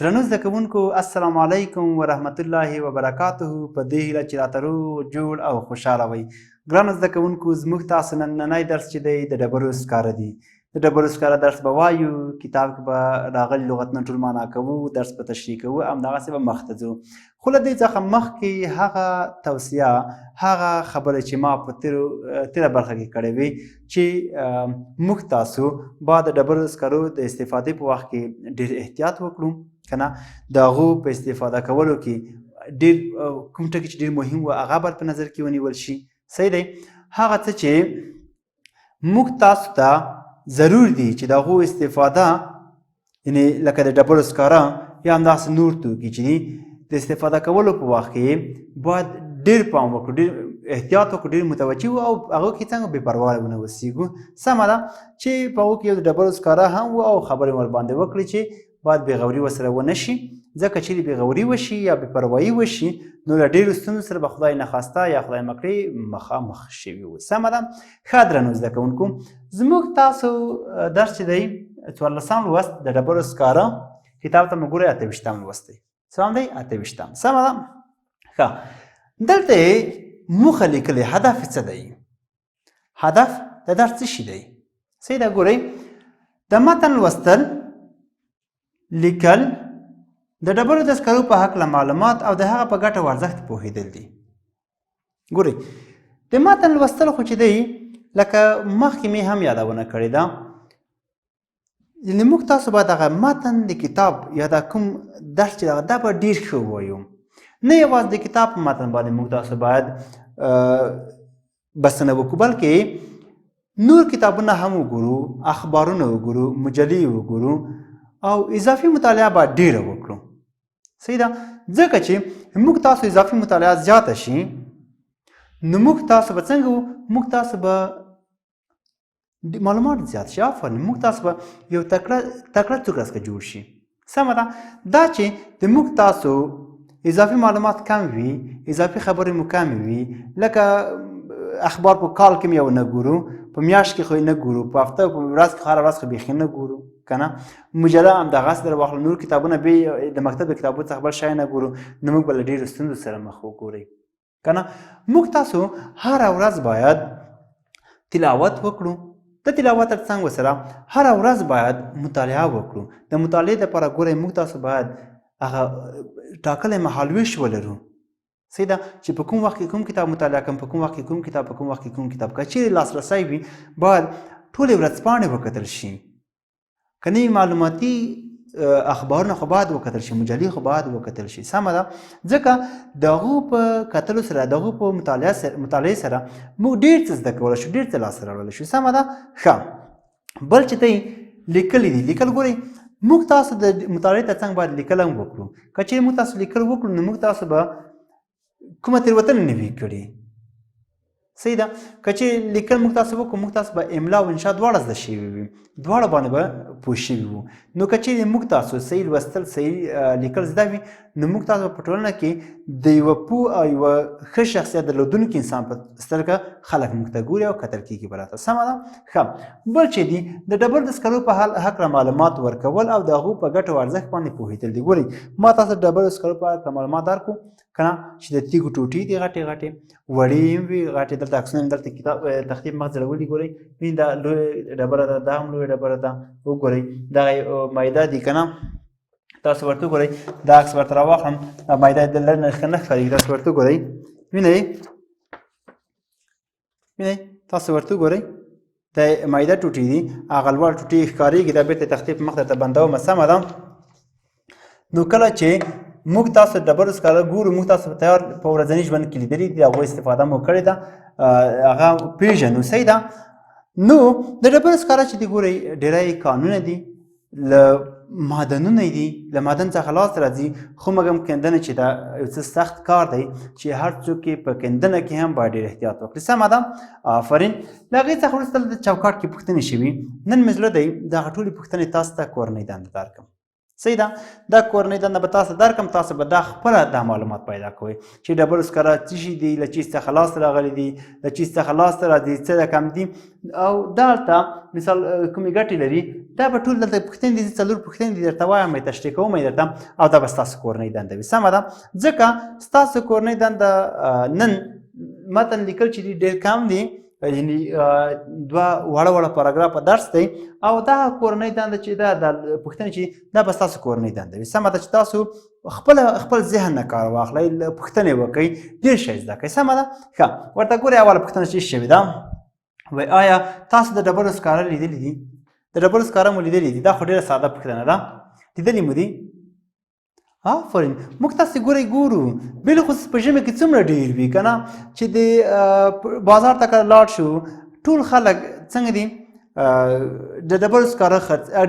درنو زده کوونکو السلام علیکم ورحمت الله وبرکاته. په دې هیله چې راته روغ جوړ او خوشحاله وئ. ګرانو زده کوونکو زموږ تاسو نننی درس چې دی د ډبرو سکاره دی. د ډبرو سکاره درس به وایو، کتاب کې به راغلي لغتونه ټول معنا کوو، درس به تشریح کوو، همدغسې به مخته ځو. خو له دې څخه مخکې هغه توصیه، هغه خبره چې ما په تېره برخه کې کړې وې چې موږ تاسو باید د ډبرو سکرو د استفادې په وخت کې ډېر احتیاط وکړو که نه. د هغو په استفاده کولو کې ډېر کوم ټکي چې ډېر مهم و هغه باید په نظر کې ونیول شي. صحیح دی. هغه څه چې موږ تاسو ته ضرور دي چې د هغو استفاده، یعنې لکه د ډبرو سکاره یا همداسې نور توکي چې دي د استفاده کولو په وخت کې باید ډېر پام وکړو، ډېر احتیاط وکړو، ډېر متوجه وو او هغو کې څنګه بې پروا ونه اوسېږو. سمه ده چې په هغو کې یو د ډبرو سکاره هم و او خبرې ورباندې وکړي چې باید بېغوري ورسره ونه شي، ځکه چې بېغوري وشي یا بې پروایي وشي نو له ډېرو ستونزو سره به خدای نخواسته یا خدای مکړي مخامخ شوي وو. سمه ده. ښه درنو زده کوونکو، زموږ تاسو درس چې دی 14 لوست د ډبرو سکاره کتاب ته مو ګورئ 28 لوست دی. څه دی؟ 28. سمه ده. ښه، دلته یې موخه لیکلې، هدف څه دی؟ هدف د درس څه شي دی؟ صحیح ده. ګورئ، د متن لوستل، لیکل، د ډبرو د سکرو په هکله معلومات او د هغه په ګټه او ارزښت پوهېدل دي. ګورئ، د متن لوستل خو چې دی لکه مخکې مې هم یادونه کړې ده، یعنې موږ تاسو باید هغه متن د کتاب یا د کوم درس چې دغه دا به ډېر ښه ووایو، نه یوازې د کتاب په متن باندې موږ تاسو باید بسنه وکړو، بلکې نور کتابونه هم وګورو، اخبارونه وګورو، مجلې وګورو او اضافي مطالعه باید ډېره وکړو. صحیح ده. ځکه چې موږ تاسو اضافي مطالعه زیاته شي نو موږ تاسو به څنګه وو؟ موږ تاسو به معلومات زیات شي. آفرین، موږ تاسو به یو تکړه څوک راڅخه جوړ شي. سمه ده. دا چې د موږ تاسو اضافي معلومات کم وي، اضافي خبرې مو کمې وي، لکه اخبار په کال کې یو نه ګورو، په میاشت کې خو یې نه ګورو، په هفته په ورځ کې هره ورځ خو بیخي نه ګورو که نه. مجله همدغسې در واخلو، نور کتابونه بې د مکتب د کتابونو څخه بل شی نه ګورو، نو موږ به له ډېرو ستونزو سره مخ وګورئ که نه. موږ تاسو هره ورځ باید تلاوت وکړو. د تلاوت تر څنګ ورسره هره ورځ باید مطالعه وکړو. د مطالعې دپاره ګورئ موږ تاسو باید هغه ټاکلی مهالویش ولرو. صحیح ده چې په کوم وخت کې کوم کتاب مطالعه کوم، په کوم وخت کې کوم کتاب، په کوم وخت کې کوم کتاب. که چیرې لاسرسی وي باید ټولې ورځپاڼې وکتل شي، که نه معلوماتي اخبارونه خو باید وکتل شي، مجلې خو باید وکتل شي. سمه ده. ځکه د هغو په کتلو سره، د هغو په مطالعې سره موږ ډېر څه زده کولی شو، ډېر څه لاسته راوړلی شو. سمه ده. ښه، بل چې دی لیکلي دي. لیکل ګورئ، موږ تاسو د مطالعې تر څنګ باید لیکل هم وکړو. که چیرې موږ تاسو لیکل وکړو نو موږ تاسو به کومه تېروتنه نه وي کړې. صحیح ده. که چې لیکل موږ تاسو وکړو، موږ تاسو به املا او انشا دواړه زده شوي وي، دواړه باندې به پوه شوي وو. نو که چیرې موږ تاسو صحیح لوستل، صحیح لیکل زده وي نو موږ تاسو په ټولنه کې د یوه پوه او یوه ښه شخصیت درلودونکي انسان په سترګه خلک موږ ته ګوري او کتل کېږي به راته. سمه ده. ښه، بل چې دي د ډبرو د سکرو په هکله معلومات ورکول او د هغو په ګټه او ارزښت باندې پوهېدل دي. ګورئ، ما تاسو د ډبرو سکرو په هکله معلومات درکړو که نه، چې د تیږو ټوټې دي غټې غټې، وړې هم وي غټې. دلته عکسونه مې دلته کتاب تختې په مخ ځړولي. ګورئ، وینې دا لویه ډبره ده، دا هم لویه ډبره ده. وګورئ، دغه مایده دي که نه. تاسو ورته وګورئ، دا عکس ورته راواخلم، مایده د لرې نه ښه نه ښکارېږي. تاسو ورته وګورئ، وینئ، تاسو ورته وګورئ، د مایده ټوټې دي، هغه لوړ ټوټې ښکارېږي. دا بېرته تختې په مخ درته بندومه. سمه ده. نو کله چې موږ تاسو ډبرو سکاره ګورو، موږ تاسو په تیار په ورځني ژوند کې لیدلي دي، هغو استفاده مو کړې ده، هغه پېژنو. صحیح ده. نو د ډبرو سکاره چې دي ګورئ ډېری کانونه دي، له معدنونه دي، له معدن څخه لاس راځي. خو مګم کیندنه چې دا یو څه سخت کار دی چې هر څوک یې په کیندنه کې هم باید ډېر احتیاط وکړي. سمه ده. آفرین. له هغې څخه وروسته د چوکاټ کې پوښتنې شوي. نن مې زړه دی دغه ټولې پوښتنې تاسو ته کورنۍ دنده درکړم. صحیح ده دا کورنۍ دنده به تاسو درکم تاسو به دا خپله دا معلومات پیدا کوئ چې ډبرو سکاره څه شي دي له چیز څخه لاسته راغلي دي له چیز څخه لاسته راځي څه رقم دي او دا هلته مثال کومې ګټې لري دا به ټول دلته پوښتنې دي 4 پوښتنې دي درته وایم تشریح کوم درته او دا به ستاسو کورنۍ دنده وي سمه ده ځکه ستاسو کورنۍ دنده نن متن لیکل چې دي ډېر کم دي یعنی دوه وړه پاراګراف درس دی او دا کورنۍ دنده چې دا د پوښتنې چې دا به ستاسو کورنۍ دنده وي سمه ده چې تاسو خپل ذهن نه کار واخلئ پوښتنې وکئ ډېر شی زده کړئ سمه ده ښه ورته ګورئ اوله پوښتنه چې شوې ده وایي آیا تاسو د ډبرو سکاره لیدلي دي د ډبرو سکاره مو لیدلي دي دا خو ډېره ساده پوښتنه ده لیدلي مو دي آفرین موږ تاسې ګورو بالخصوص په ژمي کې څومره ډېر وي که نه چې د بازار ته کله لاړ شو ټول خلک څنګه دي د ډبرو سکاره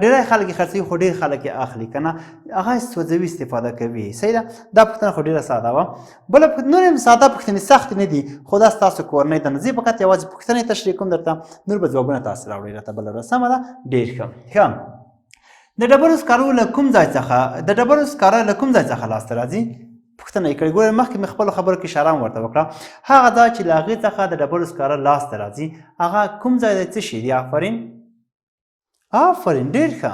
ډېری خلک یې خرڅوي خو ډېر خلک یې اخلي که نه هغه یې سوځوي استفاده کوي صحیح ده دا پوښتنه خو ډېره ساده وه بله نور هم ساده پوښتنې سختې نه دي خو دا ستاسو کورنۍ ده نه زه فقط یوازې پوښتنې تشریح کوم درته نور به ځوابونه تاسو راوړئ راته بله ورځ سمه ده ډېر ښه د ډبرو سکاره له کوم ځای څخه لاسته راځي پوښتنه یې کړې ګورئ مخکې مې خپلو خبرو کې اشاره هم ورته وکړه هغه ځای چې له هغې څخه د ډبرو سکاره لاسته راځي هغه کوم ځای دی څه شی دی آفرین ډېر ښه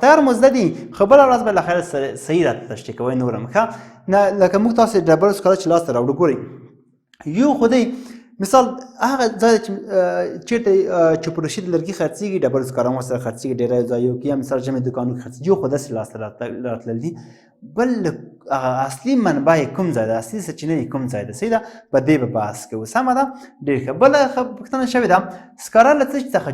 تیار مو زده دي خو بله ورځ به له خیره صحیح راته تشریح کوئ نور هم ښه لکه موږ تاسې د ډبرو سکاره چې لاسته راوړو ګورئ یو خو دی مثال هغه ځای چېرته چې په رشید لرګي خرڅېږي ډبرو سکاره هم ورسره خرڅېږي ډېری ځایو کې یا مثال ژمي دوکانونو کې خرڅېږي یو خو داسې لاسته راتلل دي بل هغه اصلي منبع یې کوم ځای ده اصلي سرچینه یې کوم ځای ده صحیح ده په دې به بحث کوو سمه ده ډېر ښه بله پوښتنه شوې ده سکاره له څه څخه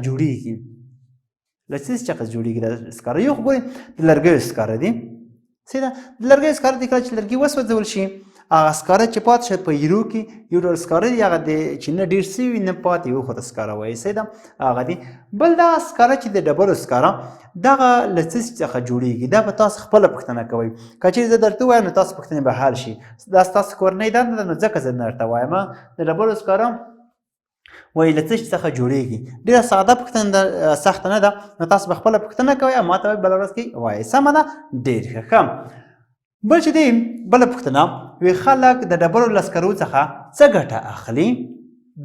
جوړېږي دا سکاره یو خو ګورئ د لرګیو سکاره دي صحیح ده د لرګیو سکاره دي کله چې لرګي وسوځول شي هغه سکاره چې پاتې شي په ایرو کې یو ډول سکاره دي هغه چې نه ډېر سوي وي نه پاتې یو خو ته سکاره وایي صحیح ده هغه دي بل دا سکاره چې د ډبرو سکاره دغه له څه چې څخه جوړېږي دا به تاسو خپله پوښتنه کوئ که چېرې زه درته ووایم نو تاسو پوښتنې به حل شي دا ستاسو کورنۍ دنده ده نو ځکه زه درته وایم د ډبرو سکاره وایي له څه څخه جوړېږي ډېره ساده پوښتنه ده سخته نه ده نو تاسو به خپله پوښتنه کوئ او ما ته بله ورځ کې وایئ سمه ده ډېر ښه بل چې دی بله پوښتنه وی خلک د ډبرو له سکرو څخه څه ګټه اخلي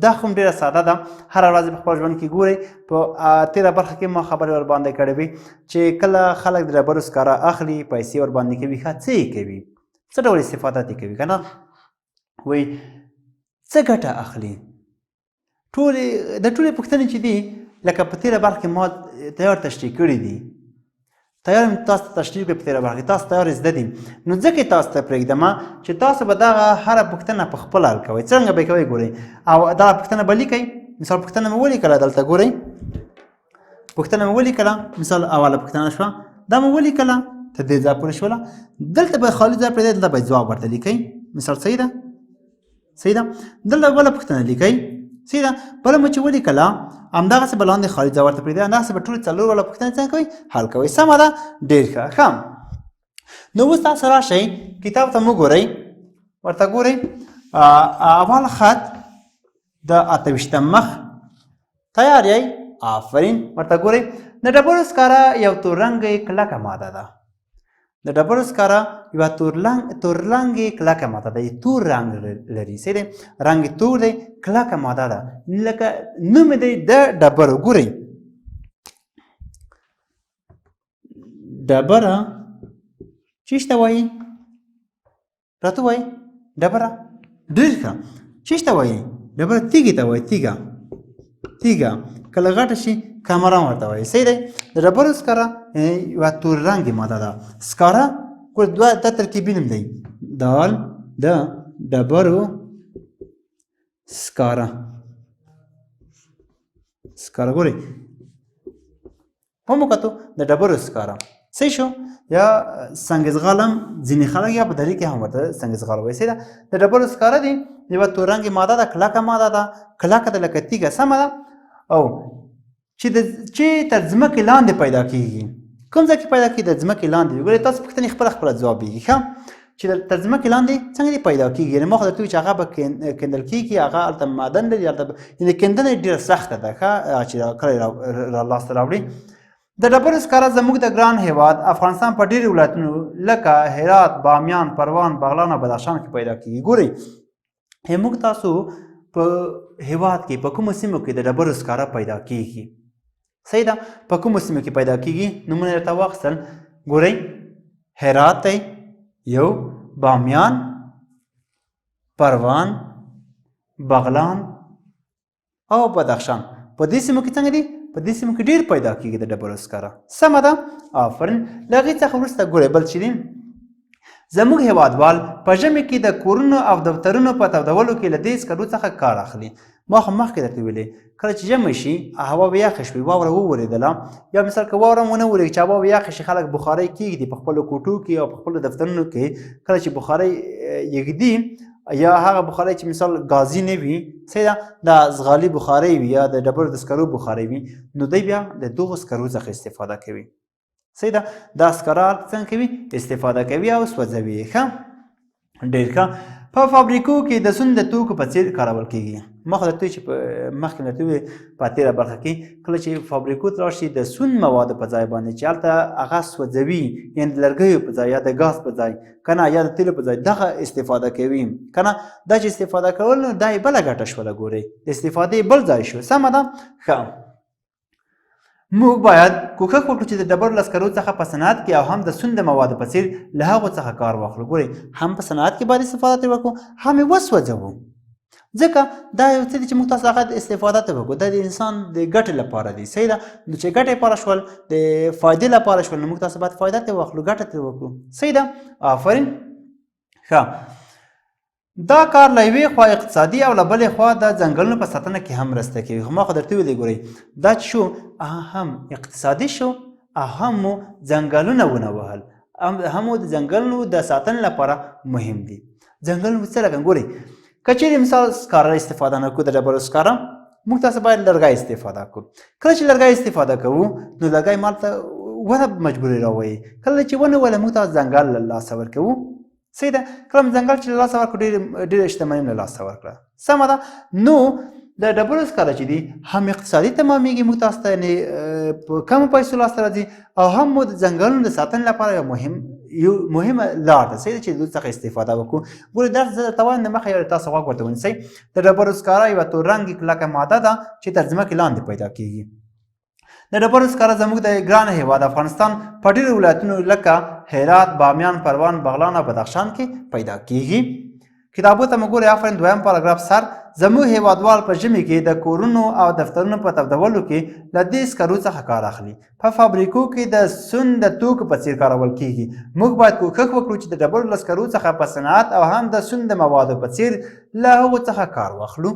دا خو ډېره ساده ده هره ورځ په خپل ژوند کې ګورئ په تېره برخه کې ما خبرې ورباندې کړې وې چې کله خلک د ډبرو سکاره اخلي پیسې ورباندې کوي ښه څه یې کوي څه ډول استفادات یې کوي که نه وایي څه ګټه اخلي د ټولې پوښتنې چې دي لکه په تېره برخه کې ما تیار تشریح کړي دي تیار مې تاسو ته تشریح کړي په تېره برخه کې تاسو تیار زده دي نو ځکه یې تاسو ته پرېږدم چې تاسو به دغه هره پوښتنه په خپله حل کوئ څرنګه به یې کوئ ګورئ او دغه پوښتنه به لیکئ مثال پوښتنه مې ولیکله دلته ګورئ پوښتنه مې ولیکله مثال اوله پوښتنه شوه دا مې ولیکله تر دې ځای پورې شوله دلته به خالي ځای پرېږدئ دلته به ځواب ورته لیکئ مثال صحیح ده دلته بله پوښتنه لیکئ صحیح ده بله مو چې ولیکله همدغسې به لاندې خالي ځای ورته پرېږدئ همدغسې به ټولې 4 واړه پوښتنې څنګه کوئ حل کوئ سمه ده ډېر ښه نو اوس تاسو راشئ کتاب ته مو ګورئ ورته ګورئ اول خط د 28 مخ تیار یئ آفرین ورته ګورئ د ډبرو سکاره یو تور رنګه کلکه ماده ده د ډبرو سکاره یوه تور رنګې کلکه ماده ده تور رنګ لري صحیح دی رنګ تور دی کلکه ماده ده لکه نوم دی د ډبرو ګورئ ډبره چیش ته وایي راته وایي ډبره ډېر ښه چیش ته وایي ډبره تیږې ته وایي تیږه کله غټه شي کامران ورته وایي صحیح دی د ډبرو سکاره یوه تور رنګې ماده ده سکاره ګوره دا ترکیبي نوم دی دال د ډبرو سکاره ګورئ هم وکتو د ډبرو سکاره صحیح شو یا سنګزغال هم ځینې خلک یا په دري کې هم ورته سنګزغال وایي صحیح ده د ډبرو سکاره دی یوه تور رنګې ماده ده کلکه ماده ده کلکه ده لکه تیږه سمه ده او چې تر ځمکې لاندې پیدا کېږي کوم ځای کې پیدا کېږي د ځمکې لاندې ګورئ تاسو پوښتنې خپله ځوابېږي ښه چې تر ځمکې لاندې څنګه دې پیدا کېږي یعنې ما خو درته وویل چې هغه به کیندل کېږي هغه هلته معدن لري هلته یعنې کیندنه یې ډېره سخته ده ښه چې کله یې لاسته راوړي د ډبرو سکاره زموږ د ګران هیواد افغانستان په ډېرو ولایتونو لکه هرات، بامیان، پروان، بغلان او بدخشان کې پیدا کیږي. ګورئ موږ تاسو په هیواد کې په کومو سیمو کې د ډبرو سکاره پیدا کیږي؟ صحیح ده، په کومو سیمو کې پیدا کیږي؟ نومونه یې راته واخیستل. ګورئ هرات دی، یو بامیان، پروان، بغلان او بدخشان. په دې سیمو کې څنګه دي؟ په دې سیمو کې ډېر پیدا کیږي د ډبرو سکاره. سمه ده، آفرین. له هغې څخه وروسته ګورئ بل چې دي زموږ هیوادوال په ژمي کې د کورونو او دفترونو په تودولو کې له دې سکرو څخه کار اخلي. ما خو مخکې درته ویلې کله چې ژمی شي هوا به یخه شوي، واوره وورېدله، یا مثال که واوره هم ونه ورېږي چې هوا به یخه شي، خلک بخارۍ کېږدي په خپلو کوټو کې او په خپلو دفترونو کې. کله چې بخارۍ یږدي یا هغه بخارۍ چې مثال ګازي نه وي، صحیح ده، د زغالي بخارۍ وي یا د ډبرو د سکرو بخارۍ وي، نو دوی بیا د دغو سکرو څخه استفاده کوي. صحیح ده، دا سکاره څنګه کوي؟ استفاده کوي او سوځوي یې. ښه، ډېر ښه. په فابریکو کې د سون د توکو په څېر کارول کېږي. ما خو درته ویل چې مخکې درته ویل په تېره برخه کې کله چې فابریکو ته راشي د سون موادو په ځای باندې چې هلته هغه سوځوي، یعنې د لرګیو په ځای یا د ګاز په ځای که نه یا د تیلو په ځای دغه استفاده کوي که نه. دا چې استفاده کول نو دا یې بله ګټه شوله. ګورئ د استفادې بل ځای شو. سمه ده. ښه، موږ باید کوښښ وکړو چې د ډبرو له سکرو څخه په صنعت کې او هم د سون د موادو په څېر له هغو څخه کار واخلو. ګورئ هم په صنعت کې باید استفاده ترې وکړو، هم یې وسوځوو، ځکه دا یو څه دي چې موږ تاسو هغه استفاده ترې وکړو. دا د انسان د ګټې لپاره دي. صحیح ده، نو چې ګټې لپاره شول، د فایدې لپاره شول، نو موږ تاسو باید فایده ترې واخلو، ګټه ترې وکړو. صحیح ده، آفرین. ښه، دا کار له یوې خوا اقتصادي او له بلې خوا د ځنګلونو په ساتنه کې هم مرسته کوي. خو ما خو درته ویلې ګورئ دا چې شو هم اقتصادي شو او هم مو ځنګلونه ونه وهل، هم مو د ځنګلونو د ساتنې لپاره مهم دي. ځنګلونه څه لګن ګورئ که چېرې مثال سکاره استفاده نه کړو د ډبرو سکاره، موږ تاسو باید لرګی استفاده کړو. کله چې لرګی استفاده کوو نو لرګی مالته ونه مجبورې راوایي. کله چې ونه وله موږ تاسو ځنګل له لاسه ورکوو. صحیح ده، کله ځنګل چې له لاسه ورکړو ډېره شتمني له لاسه ورکړه. سمه ده. نو د ډبرو سکاره چې دي هم اقتصادي تمامېږي، موږ تاسو ته یعنې په کمو پیسو لاسته راځي، او هم مو د ځنګلونو د ساتنې لپاره یو مهمه لار ده. صحیح ده چې د دوی څخه استفاده وکړو. ګورئ درس زه درته وایم د مخه یو تاسو غوږ ورته ونیسئ. د ډبرو سکاره یوه تور رنګې کلکه ماده ده چې تر ځمکې لاندې پیدا کېږي. د ډبرو سکاره زموږ د ګران هیواد افغانستان په ډېرو ولایتونو لکه هرات، بامیان، پروان، بغلان او بدخشان کې پیدا کېږي. کتابو ته مو ګورئ. آفرین. دویم پاراګراف سر. زموږ هیوادوال په ژمي کې د کورونو او دفترونو په تودولو کې له دې سکرو څخه کار اخلي. په فابریکو کې د سون د توکو په څېر کارول کېږي. موږ باید کوښښ وکړو چې د ډبرو له سکرو څخه په صنعت او هم د سون د موادو په څېر له هغو څخه کار واخلو.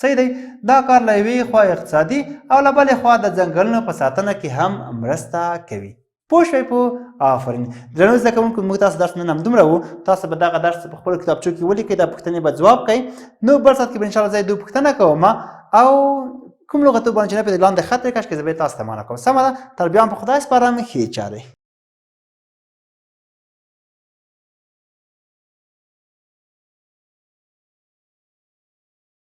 صحیح دی، دا کار له یوې خوا اقتصادي او له بلې خوا د ځنګلونو په ساتنه کې هم مرسته کوي. پوه شوئ په؟ آفرین. درنو زده کوونکو، موږ تاسو درس نن همدومره و. تاسو به دغه درس په خپلو کتابچو کې ولیکئ، دا پوښتنې به ځواب کړئ. نو بل ساعت کې به انشاءالله زه دوی پوښتنه کوم او کوم لغتونه باندې چې نه پوهېږئ لاندې خط راکړئ، کاشکې زه به یې تاسو ته معنا کوم. سمه ده، تر بیا هم په خدای سپارم. ښې چارې.